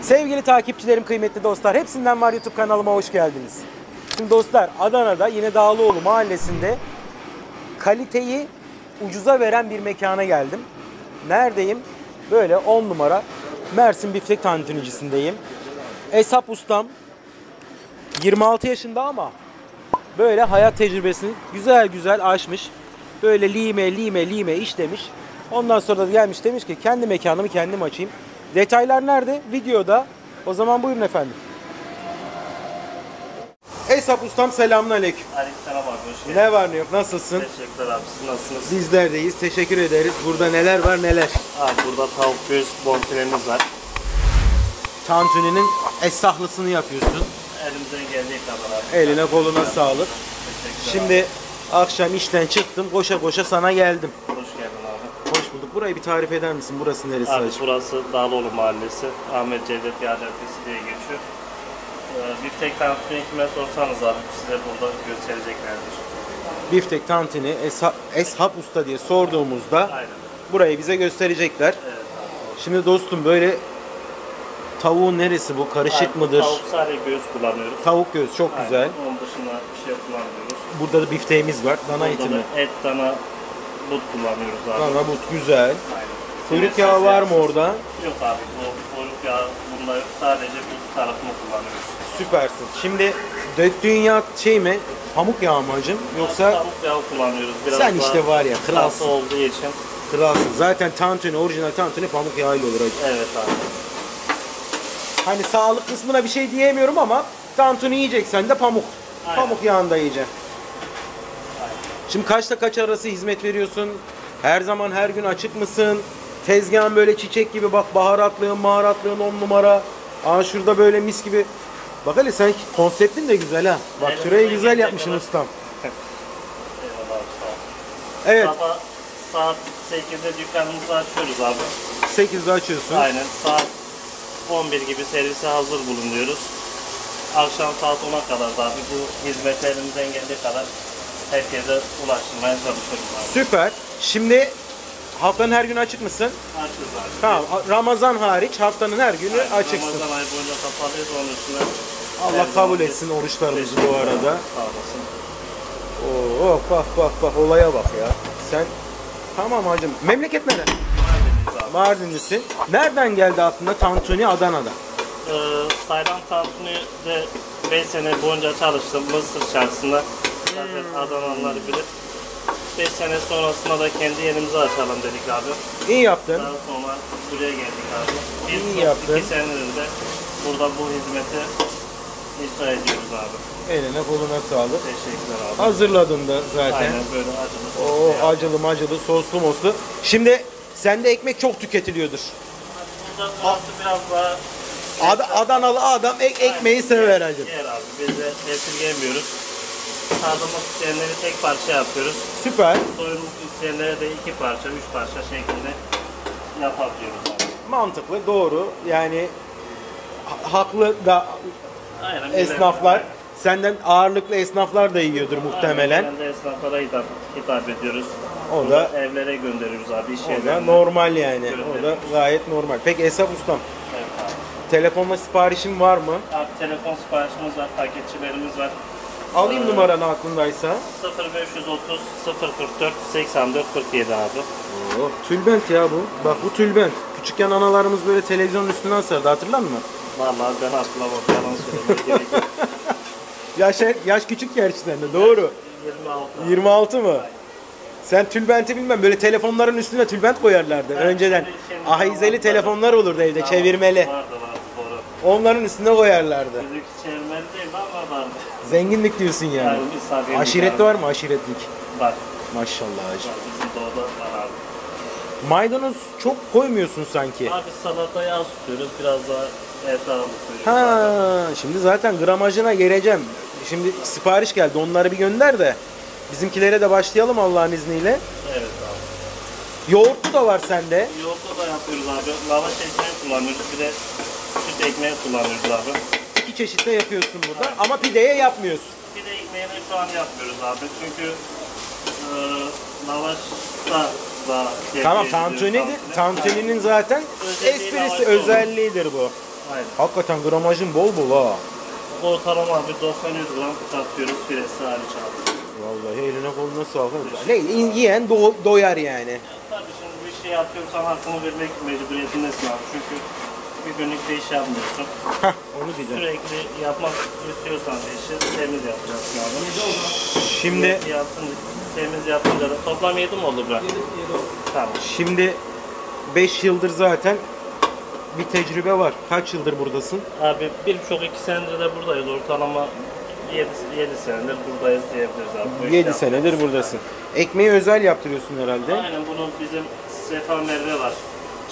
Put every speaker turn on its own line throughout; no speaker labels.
Sevgili takipçilerim, kıymetli dostlar, hepsinden var YouTube kanalıma hoş geldiniz. Şimdi dostlar, Adana'da yine Dağlıoğlu mahallesinde kaliteyi ucuza veren bir mekana geldim. Neredeyim? Böyle 10 numara Mersin Biftek Tantunicisindeyim. Eshap ustam 26 yaşında ama böyle hayat tecrübesini güzel güzel aşmış. Böyle lime işlemiş. Ondan sonra da gelmiş demiş ki kendi mekanımı kendim açayım. Detaylar nerede? Videoda. O zaman buyurun efendim. Eshap ustam, selamünaleyküm.
Aleykümselam abi, hoş geldin.
Ne var ne yok, nasılsın?
Teşekkürler abi, siz nasılsınız?
Bizler deyiz, teşekkür ederiz. Burada neler var neler?
Abi burada tavuk göğüs bonfilemiz var.
Tantuninin essahlısını yapıyorsun.
Elimizden geldiği kadar abi.
Eline koluna sağlık.
Teşekkürler.
Şimdi akşam işten çıktım, koşa koşa sana geldim.
Hoş geldin abi.
Hoş bulduk. Burayı bir tarif eder misin? Burası neresi
Abi
acaba?
burası Dağlıoğlu Mahallesi. Ahmet Cevdet Yağ Caddesi diye geçiyor. Biftek tantuni kime sorsanız abi size burada göstereceklerdir.
Biftek tantuni Eshap usta diye sorduğumuzda
Aynen.
burayı bize gösterecekler.
Evet abi.
Şimdi dostum, böyle tavuğun neresi bu? Karışık
Abi,
mıdır?
Tavuk sadece göğüs kullanıyoruz.
Tavuk göğüs çok
Aynen.
güzel.
Onun dışında bir şey kullanmıyoruz.
Burada da bifteğimiz var. Dana eti
Burada
mi?
da et, dana, but kullanıyoruz abi.
Dana but güzel.
Aynen.
Kuyruk yağı var mı orada?
Yok abi, bu kuyruk yağı bunda yok. Sadece bu tarafını kullanıyoruz.
Süpersin. Şimdi döktüğün yağ şey mi? Pamuk yağı mı hacım? Yoksa
Tavuk yağı kullanıyoruz. Biraz
sen
daha
işte var ya,
katı
kralsın.
olduğu için.
Kralsın. Zaten tantuni, orijinal tantuni pamuk yağıyla olur hacım.
Evet abi.
Hani sağlık kısmına bir şey diyemiyorum ama tantuni yiyeceksen de pamuk.
Aynen.
Pamuk yağında yiyeceksin.
Aynen.
Şimdi kaçta kaç arası hizmet veriyorsun? Her zaman her gün açık mısın? Tezgahın böyle çiçek gibi, bak baharatlığın 10 numara. Aa şurada böyle mis gibi. Bak hele, sen konseptin de güzel ha. Bak
Aynen,
şurayı
aynen.
güzel yapmışsın ustam.
Eyvallah abi, sağ ol.
Evet,
Sabah saat 8'de dükkanımızı açıyoruz abi.
8'de açıyorsun.
Aynen. Saat 11 gibi servise hazır bulunuyoruz. Akşam saat 10'a kadar da abi bu hizmetlerimizden geldiği kadar herkese ulaştırmaya çalışıyoruz abi.
Süper. Şimdi haftanın her günü açık mısın?
Açıyoruz abi.
Tamam. Ramazan hariç haftanın her günü
Aynen,
açıksın.
Ramazan ayı boyunca kapalıyız, onun üstüne.
Allah kabul etsin oruçlarımızı bu arada.
Sağ olasın.
Oo, bak olaya bak ya. Sen tamam hacım. Memleket nere?
Mardinliyiz abi.
Mardinlisin. Nereden geldi aklına tantuni Adana'da?
Saylan Tantuni'de 5 sene boyunca çalıştım Mısır çarşısında. Zaten Adanalılar bilir. 5 sene sonrasında da kendi yerimizi açalım dedik abi.
İyi yaptın.
Daha sonra buraya geldik abi.
İyi
Biz
yaptın.
2 senedir de burada bu hizmeti icra ediyoruz abi.
Eline koluna sağlık.
Teşekkürler abi.
Hazırladın da zaten.
Aynen böyle acılı.
Oo, acılı macılı, soslu moslu. Şimdi sende ekmek çok tüketiliyordur.
Burada burası biraz daha
Adanalı adam ekmeği sever hacım.
yer abi. Biz de esirgemiyoruz. Tadımlık isteyenleri tek parça yapıyoruz.
Süper.
Doyumluk isteyenlere de 2 parça, 3 parça şeklinde yapabiliyoruz abi.
Mantıklı, doğru. Yani haklı da
Aynen.
esnaflar. Senden ağırlıklı esnaflar da yiyordur muhtemelen.
Aynen, genelde esnaflara hitap ediyoruz.
O
Burada
da
evlere gönderiyoruz abi, iş
o da
yerlerine.
normal yani. O da
Gönderiyoruz.
gayet normal. Peki Eshap ustam,
Evet abi.
telefonla siparişin var mı?
Abi telefon siparişimiz var, paketçilerimiz var.
Alayım numaranı aklındaysa.
0530 044 84 47 abi.
Oo, tülbent ya bu. Bak bu tülbent. Küçükken analarımız böyle televizyonun üstüne asardı, hatırlar mısın?
Vallahi ben hatırlamam, yalan söylemeye gerek yok.
Yaş küçük gerçekten de, doğru.
26.
26 mı? Sen tülbenti bilmem, böyle telefonların üstüne tülbent koyarlardı önceden.
şimdi
Ahizeli
var.
telefonlar olurdu evde, çevirmeli.
Vardı doğru.
Onların üstüne koyarlardı.
Bizimki çevirmeli değil ama vardı.
Zenginlik diyorsun yani.
Yani biz sahibiyiz
Aşiretli
abi.
var mı aşiretlik?
Var.
Maşallah hacı.
Var, bizim doğuda var abi.
Maydanoz çok koymuyorsun sanki.
Abi salatayı az tutuyoruz, biraz daha etrafı tutuyoruz.
Ha, şimdi zaten gramajına geleceğim. Şimdi sipariş geldi, onları bir gönder de bizimkilere de başlayalım Allah'ın izniyle.
Evet abi.
Yoğurtlu da var sende.
Yoğurtlu da yapıyoruz abi. Lavaş ekmeği kullanıyoruz, bir de süt ekmeği kullanıyoruz abi.
İki çeşitle yapıyorsun burada ama pideye yapmıyorsun.
Bir de ekmeğini şu an yapmıyoruz abi çünkü lavaşta da
Tamam, tantunidir. Tantuninin zaten
Özelliği lavaş
esprisi,
olur.
özelliğidir bu.
Aynen.
Hakikaten gramajın bol bol ha.
Ortalama bir 90-100 gram katıyoruz firesi hariç abi.
Vallahi eline koluna sağlık. Ne yiyen doyar yani.
Ya, tabii şimdi bir şey yapıyorsan hakkını vermek mecburiyetindesin abi. Çünkü bir günlük bir iş yapmıyorsun.
Hah, onu diyeceğim.
Sürekli yapmak istiyorsan bir işi temiz yapacaksın abi.
Şimdi
Temiz yapınca da toplam 7 mi oldu bırak? 7 oldu. Tamam.
Şimdi 5 yıldır zaten bir tecrübe var. Kaç yıldır buradasın?
Abi 1,5-2 senedir de buradayız. Ortalama 7 senedir buradayız diyebiliriz abi. Bu işi
7
yapıyoruz.
senedir buradasın. Ekmeği özel yaptırıyorsun herhalde.
Aynen, bunu bizim Sefa Merve var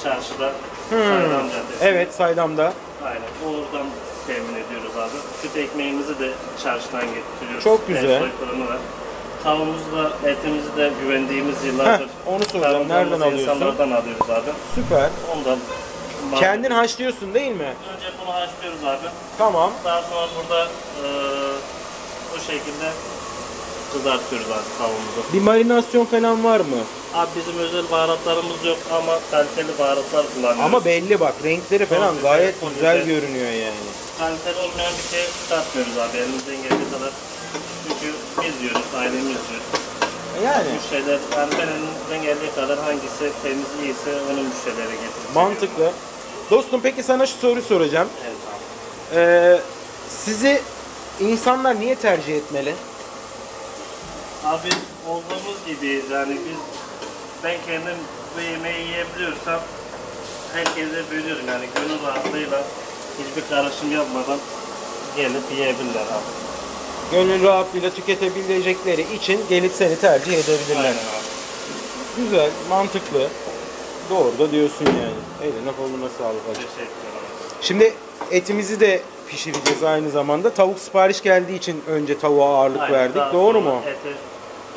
çarşıda. Saydam Caddesi.
Evet, Saydam'da.
Aynen, oradan temin ediyoruz abi. Süt ekmeğimizi de çarşıdan getiriyoruz.
Çok güzel.
Soy fırını var. Tavuğumuzu da, etimizi de güvendiğimiz yıllardır.
Onu soracağım. Nereden alıyorsun?
İnsanlardan alıyoruz abi.
Süper.
Ondan.
Kendin haşlıyorsun değil mi?
Önce bunu haşlıyoruz abi.
Tamam.
Daha sonra burada bu şekilde kızartıyoruz abi tavuğumuzu.
Bir marinasyon falan var mı?
Abi bizim özel baharatlarımız yok ama kaliteli baharatlar kullanıyoruz.
Ama belli bak, renkleri falan
Çok
gayet
güzel,
güzel
güzel.
görünüyor yani.
Kaliteli olmayan bir şey katmıyoruz abi elimizden geldiği kadar. Çünkü biz yiyoruz, ailemiz yiyor.
Yani
Müşteriler, yani ben elimizden geldiği kadar hangisi temiz iyiyse onu müşterilere getiriyoruz.
mantıklı. Dostum peki sana şu soruyu soracağım.
Evet abi.
Sizi insanlar niye tercih etmeli?
Abi olduğumuz gibiyiz yani ben kendim bu yemeği yiyebiliyorsam herkese bölüyorum yani gönül rahatlığıyla hiçbir karışım yapmadan gelip yiyebilirler abi.
Gönül rahatlığıyla tüketebilecekleri için gelip seni tercih edebilirler.
Aynen abi.
Güzel, mantıklı. Doğru da diyorsun yani. Eline koluna sağlık hacı.
Teşekkür ederim.
Şimdi etimizi de pişireceğiz aynı zamanda. Tavuk sipariş geldiği için önce tavuğa ağırlık
Aynen,
verdik.
daha
Doğru
sonra
mu?
Ete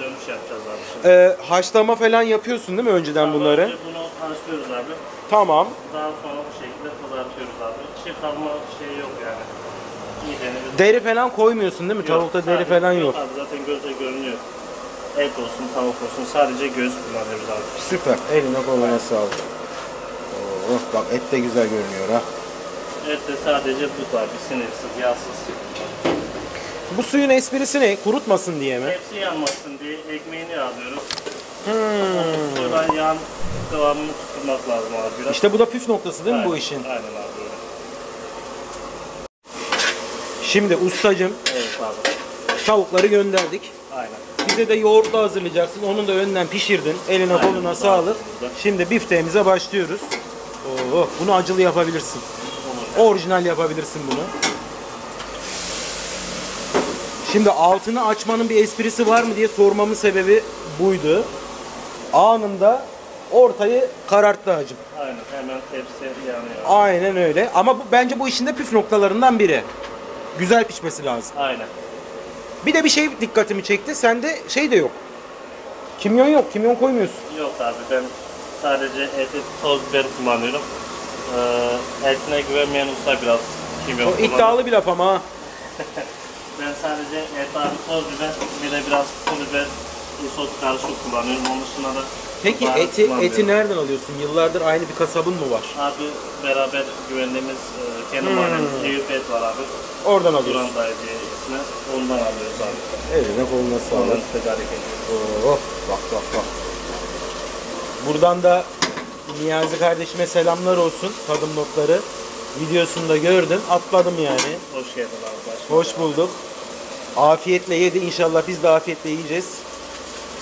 dönüş yapacağız abi şimdi.
Haşlama falan yapıyorsun değil mi önceden bunları?
Önce bunu haşlıyoruz abi.
Tamam.
Daha sonra bu şekilde kızartıyoruz abi. Çiğ kalma şey yok yani. İyicene bir...
Deri falan koymuyorsun değil mi? Tavukta deri
sadece-
falan yok.
Abi zaten gözle görünüyor. Et olsun, tavuk olsun sadece göz kullanıyoruz abi.
Süper. Eline koluna sağlık. Oh, bak et de güzel görünüyor ha.
Et de sadece but abi, sinirsiz, yağsız.
Bu suyun esprisi ne? Kurutmasın diye mi?
Hepsi yanmasın diye ekmeğini alıyoruz. Suyla yağın kıvamını tutturmak lazım abi biraz.
İşte bu da püf noktası değil mi bu
Aynen,
işin?
Aynen abi öyle.
Şimdi ustacım
Evet abi.
tavukları gönderdik.
Aynen.
Bize de yoğurt da hazırlayacaksın. Onu da önden pişirdin. Eline
Aynen,
koluna
bu da
sağlık.
aslında.
Şimdi bifteğimize başlıyoruz. Oo, bunu acılı yapabilirsin.
Olur.
Orijinal yapabilirsin bunu. Şimdi altını açmanın bir esprisi var mı diye sormamın sebebi buydu. Anında ortayı kararttı hacım.
Aynen, hemen tepsi yanıyor.
Aynen öyle. Ama bence bu işin de püf noktalarından biri. Güzel pişmesi lazım.
Aynen.
Bir de bir şey dikkatimi çekti. Sende şey de yok. Kimyon yok. Kimyon koymuyorsun.
Yok abi, ben sadece eti toz biber kullanıyorum. Etine güvenmeyen usta biraz kimyon
O
kullanıyor.
iddialı bir laf ama ha.
Ben sadece et abi toz biber, bir de biraz pul biber, isot karışık kullanıyorum. Onun dışında da
Peki
baharat
eti
kullanmıyorum.
nereden alıyorsun? Yıllardır aynı bir kasabın mı var?
Abi beraber güvendiğimiz kendi mahallemiz Eyüp Et var abi.
Oradan alıyorsun.
Duran Dayı diye ismi. Ondan alıyoruz abi.
Eline koluna
Ondan
sağlık.
tedarik ediyoruz.
Oh, bak bak bak. Buradan da Niyazi kardeşime selamlar olsun. Tadım notları. Videosunu da gördüm. Atladım yani.
Hoş geldin abi.
Hoş bulduk. Afiyetle yedi. İnşallah biz de afiyetle yiyeceğiz.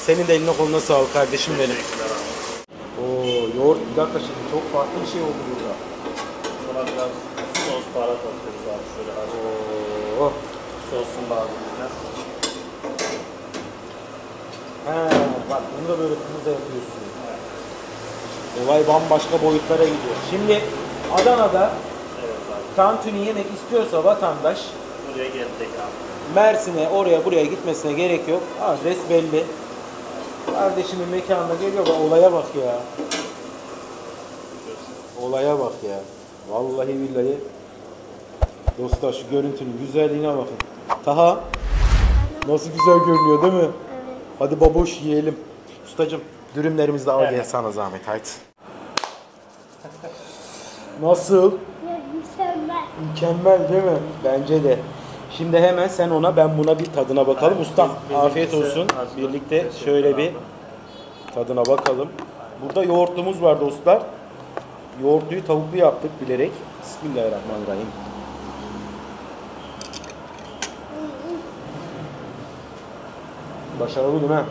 Senin de eline koluna sağlık kardeşim benim.
Teşekkürler abi.
Oo, yoğurt bir dakika şimdi çok farklı bir şey oldu burada.
Buna biraz sos baharat atıyoruz abi şöyle az.
Oo.
Sosun bazında.
He, bak bunu da böyle kırmızı yapıyorsun. Olay bambaşka boyutlara gidiyor. Şimdi Adana'da
Evet abi.
tantuni yemek istiyorsa vatandaş
Buraya geldik abi.
Mersin'e oraya buraya gitmesine gerek yok. Adres belli. Kardeşimin mekanına geliyor. Bak, olaya bak ya. Olaya bak ya. Vallahi billahi. Dostlar şu görüntünün güzelliğine bakın. Taha. Nasıl güzel görünüyor değil mi? Evet. Hadi baboş yiyelim. Ustacığım dürümlerimizi de al gel sana zahmet haydi. Nasıl?
Ya mükemmel.
Mükemmel değil mi? Bence de. Şimdi hemen sen ona ben buna bir tadına bakalım.
Aynen.
Ustam
Bizimkisi
afiyet olsun.
acılı.
Birlikte
Teşekkür
şöyle bir
abi.
tadına bakalım. Burada yoğurtlumuz var dostlar. Yoğurtluyu tavuklu yaptık bilerek. Bismillahirrahmanirrahim. Başarılı değil mi?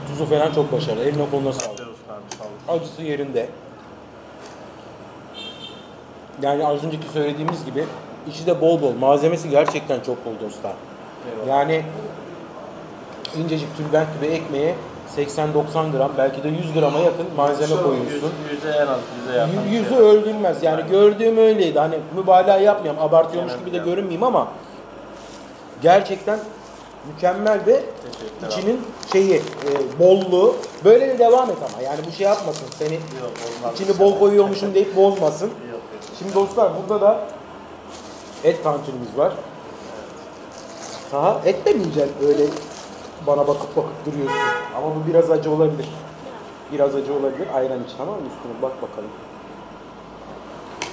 Tuzu falan çok başarılı. Eline koluna sağlık.
Afiyet olsun abi, sağ olun.
Acısı yerinde. Yani az önceki söylediğimiz gibi içi de bol bol. Malzemesi gerçekten çok bol dostlar.
Eyvallah.
Yani incecik tülbent gibi ekmeğe 80-90 gram belki de 100 grama yakın malzeme koyuyorsun.
Yüze en az yüze yakın.
Yüzü öldürmez. Yani gördüğüm öyleydi. Hani mübalağa yapmayayım, abartıyormuş
Aynen
gibi de
öyle.
görünmeyeyim ama gerçekten mükemmel ve
Teşekkürler
içinin şeyi, bolluğu. Böyle de devam et ama. Yani bu şey yapmasın. Seni
Yok, olmaz.
içini bol koyuyormuşum deyip bozmasın.
Yok, yok.
Şimdi dostlar burada da et tantunimiz var. Aha et de mi yiyeceksin? Öyle bana bakıp bakıp duruyorsun. Ama bu biraz acı olabilir. Biraz acı olabilir. Ayran iç, tamam mı? Üstüne bak bakalım.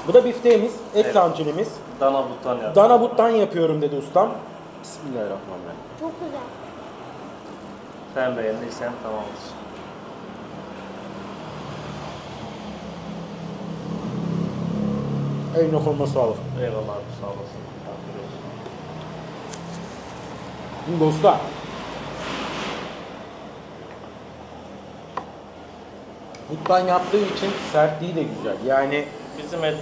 Bu da bifteğimiz, et
Evet.
tantunimiz.
Dana buttan yap.
Dana buttan yapıyorum dedi ustam. Bismillahirrahmanirrahim.
Çok güzel.
Sen beğendiysen tamamdır.
Eline koluna sağlık.
Eyvallah abi, sağ olasın. Afiyet olsun.
Şimdi dostlar. Buttan yaptığı için sertliği de güzel. Yani
Bizim et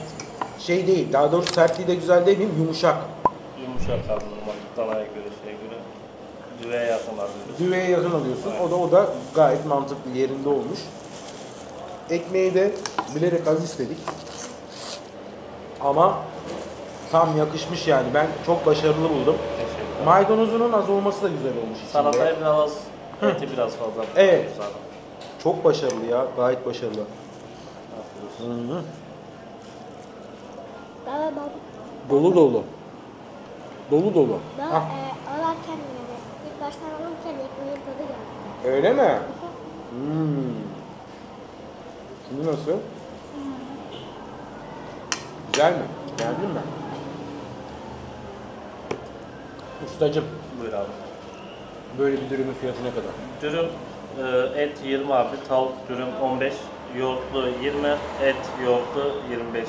şey değil, daha doğrusu sertliği de güzel değil miyim? Yumuşak.
yumuşak abi, normal danaya göre, şeye göre. Düveye yakın alıyoruz.
Düveye yakın alıyorsun. O da gayet mantıklı yerinde olmuş. Ekmeği de bilerek az istedik. Ama tam yakışmış yani. Ben çok başarılı buldum.
Teşekkürler.
Maydanozunun az olması da güzel olmuş içinde.
Salatayı biraz az, eti biraz fazla.
Evet.
koyuyoruz abi.
Çok başarılı ya. Gayet başarılı.
Afiyet olsun.
Hı-hı.
Ben
Dolu dolu. Dolu dolu. Ah,
alarken böyle ilk baştan alırken ekmeğin tadı geldi.
öyle mi? Şimdi nasıl? Güzel mi? Beğendin mi? Ustacım,
Buyur abi.
böyle bir dürümün fiyatı ne kadar?
Dürüm et 20 abi, tavuk dürüm 15, yoğurtlu 20, et yoğurtlu 25.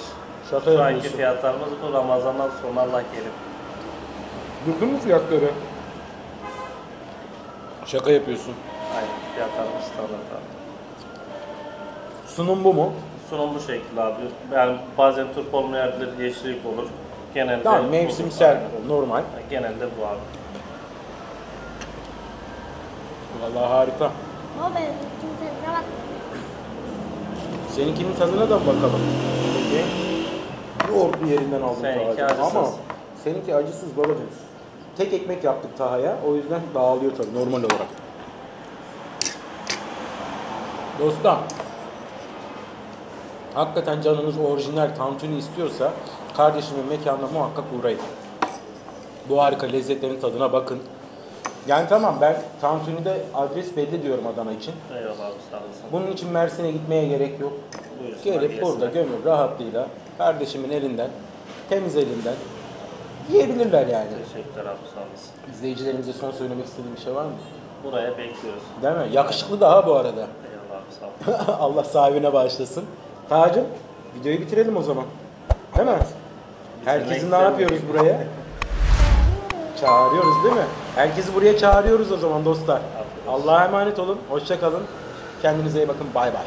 Şaka
Şu anki
yapıyorsun.
fiyatlarımız bu, Ramazan'dan sonra Allah gelip.
Duydun mu fiyatları? Şaka yapıyorsun.
Aynen, fiyatlarımız standart abi.
Sunum bu mu?
Sunum bu şekilde abi. Yani bazen turp olmayabilir, yeşillik olur. Genelde
Tamam,
bu.
mevsimsel,
Aynen.
normal.
Genelde bu abi.
Vallahi harika.
Ama ben bütün tadına bak.
Seninkinin tadına da bakalım. Peki. Yoğurtlu yerinden aldım
Seninki
Taha'cığım.
acısız.
Ama seninki acısız babacığım. Tek ekmek yaptık Taha'ya. O yüzden dağılıyor tabii normal olarak. Dostlar. Hakikaten canınız orijinal tantuni istiyorsa kardeşimin mekanına muhakkak uğrayın. Bu harika lezzetlerin tadına bakın. Yani tamam, ben tantunide adres belli diyorum Adana için.
Eyvallah abi, sağ olasın.
Bunun için Mersin'e gitmeye gerek yok.
Buyursunlar,
Gelip burada
yesinler.
gönül rahatlığıyla kardeşimin elinden, temiz elinden yiyebilirler yani.
Teşekkürler abi, sağ olasın.
İzleyicilerimize son söylemek istediğim bir şey var mı?
Buraya bekliyoruz.
Değil mi? Yakışıklı da ha bu arada.
Eyvallah abi, sağ ol.
Allah sahibine bağışlasın. Tacım, videoyu bitirelim o zaman. Değil mi? Herkesi ne yapıyoruz buraya? Çağırıyoruz değil mi? Herkesi buraya çağırıyoruz o zaman dostlar. Allah'a emanet olun. Hoşça kalın. Kendinize iyi bakın. Bay bay.